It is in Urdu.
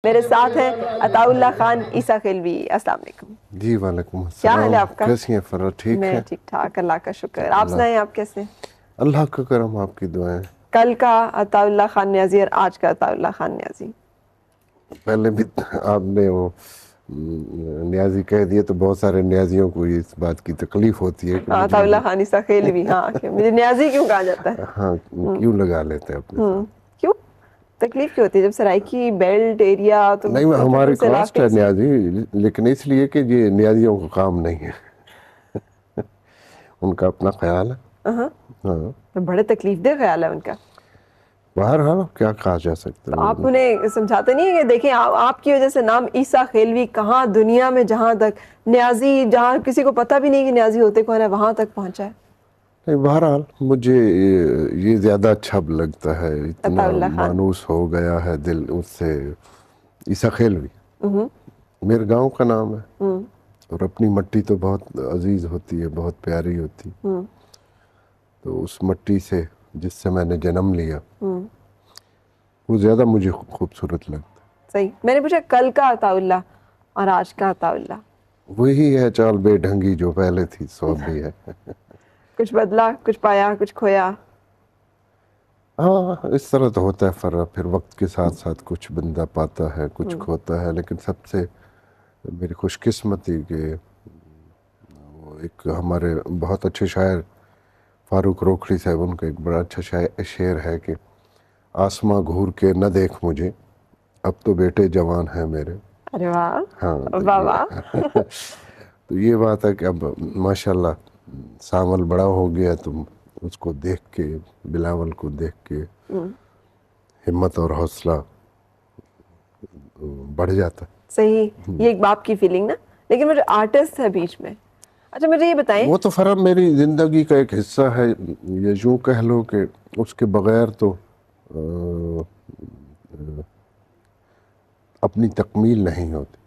میرے ساتھ ہیں عطاء اللہ خان عیسیٰ خیلوی. السلام علیکم. جی وعلیکم السلام. کیا حال ہے آپ کا؟ کیسی ہیں فرا؟ ٹھیک ہے. میں ٹھیک ٹھاک، اللہ کا شکر. آپ سنائیں، آپ کیسے؟ اللہ کا کرم، آپ کی دعائیں. کل کا عطاء اللہ خان نیازی اور آج کا عطاء اللہ خان نیازی. پہلے بھی آپ نے وہ نیازی کہہ دیا تو بہت سارے نیازیوں کو اس بات کی تکلیف ہوتی ہے کہ عطاء اللہ خان عیسیٰ خیلوی. ہاں، مجھے نیازی کیوں کہا جاتا ہے؟ ہاں کیوں لگا لیتے ہیں اپنے ساتھ؟ کیوں تکلیف کیوں ہوتی ہے؟ جب سرائکی بیلٹ ایریا تو نہیں، ہماری کاسٹ ہے نیازی، لیکن اس لیے کہ یہ نیازیوں کا کام نہیں ہے. ان کا اپنا خیال ہے. ہاں، بڑے تکلیف دہ خیال ہے ان کا. بہرحال کیا کہا جا سکتا تو ہے. آپ انہیں سمجھاتے نہیں ہیں کہ دیکھیں آپ کی وجہ سے نام عیسیٰ خیلوی کہاں دنیا میں، جہاں تک نیازی، جہاں کسی کو پتہ بھی نہیں کہ نیازی ہوتے کون ہے، وہاں تک پہنچا ہے. بہرحال مجھے یہ زیادہ اچھا لگتا ہے، عطاء اتنا اللہ خان. مانوس ہو گیا ہے دل اس سے. عیسیٰ خیلوی میرے گاؤں کا نام ہے، اور اپنی مٹی تو بہت عزیز ہوتی ہے، بہت پیاری ہوتی. تو اس مٹی سے جس سے میں نے جنم لیا وہ زیادہ مجھے خوبصورت لگتا. صحیح. میں نے پوچھا کل کا عطاء اللہ اور آج کا عطاء اللہ. وہی ہے چال بے ڈھنگی جو پہلے تھی سو بھی ہے. کچھ بدلا، کچھ پایا، کچھ کھویا. ہاں اس طرح تو ہوتا ہے فرق. پھر وقت کے ساتھ ساتھ کچھ بندہ پاتا ہے، کچھ کھوتا ہے. لیکن سب سے میری خوش قسمتی کہ وہ ایک ہمارے بہت اچھے شاعر فاروق روکھڑی صاحب، ان کا ایک بڑا اچھا شعر ہے کہ آسماں گھور کے نہ دیکھ مجھے، اب تو بیٹے جوان ہیں میرے. ارے واہ، ہاں واہ واہ. تو یہ بات ہے کہ اب ماشاءاللہ سانول بڑا ہو گیا، تو اس کو دیکھ کے، بلاول کو دیکھ کے ہمت اور حوصلہ بڑھ جاتا. صحیح. یہ ایک باپ کی فیلنگ نا. لیکن مجھے آرٹسٹ ہے بیچ میں. اچھا مجھے یہ بتائیں، وہ تو فرق میری زندگی کا ایک حصہ ہے، یہ یوں کہہ لو کہ اس کے بغیر تو اپنی تکمیل نہیں ہوتی.